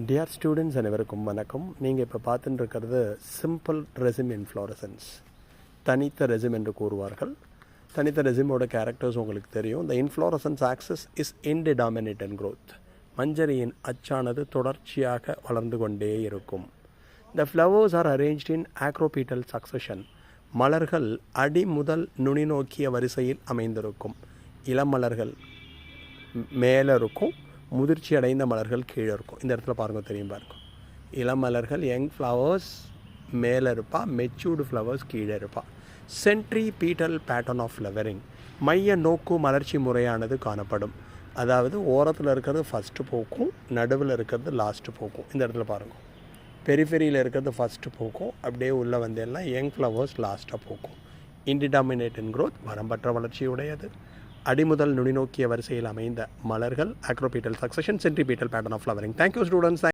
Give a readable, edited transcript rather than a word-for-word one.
Dear students அனைவருக்கும் வணக்கம். நீங்கள் இப்போ பார்த்துட்டு இருக்கிறது சிம்பிள் ரெசிம் இன்ஃப்ளோரசன்ஸ், தனித்த ரெசிம் என்று கூறுவார்கள். தனித்த ரெசிமோட கேரக்டர்ஸ் உங்களுக்கு தெரியும். இந்த இன்ஃப்ளோரசன்ஸ் ஆக்சிஸ் இஸ் இன்டிடாமினேட்டட் growth. மஞ்சரியின் அச்சானது தொடர்ச்சியாக வளர்ந்து கொண்டே இருக்கும். The flowers are arranged in acropetal succession. மலர்கள் அடி முதல் நுனி நோக்கிய வரிசையில் அமைந்திருக்கும். இளமலர்கள் மேலே இருக்கும், முதிர்ச்சி அடைந்த மலர்கள் கீழே இருக்கும். இந்த இடத்துல பாருங்கள், தெரியும் பாருங்கள். இளமலர்கள் யங் ஃப்ளவர்ஸ் மேலே இருப்பா, மெச்சூர்டு ஃப்ளவர்ஸ் கீழே இருப்பா. Centripetal pattern of flowering, மைய நோக்கு மலர்ச்சி முறையானது காணப்படும். அதாவது ஓரத்தில் இருக்கிறது ஃபஸ்ட்டு பூக்கும், நடுவில் இருக்கிறது லாஸ்ட்டு பூக்கும். இந்த இடத்துல பாருங்கள், பெரிஃபெரியில் இருக்கிறது ஃபஸ்ட்டு பூக்கும், அப்படியே உள்ளே வந்தெல்லாம் யங் ஃப்ளவர்ஸ் லாஸ்ட்டாக பூக்கும். இன்டிடாமினேட்டட் growth, வரம்பற்ற வளர்ச்சியுடையது. அடிமுதல் நுனிநோக்கிய வரிசையில் அமைந்த மலர்கள், acropetal succession, centripetal pattern of flowering. Thank you, students.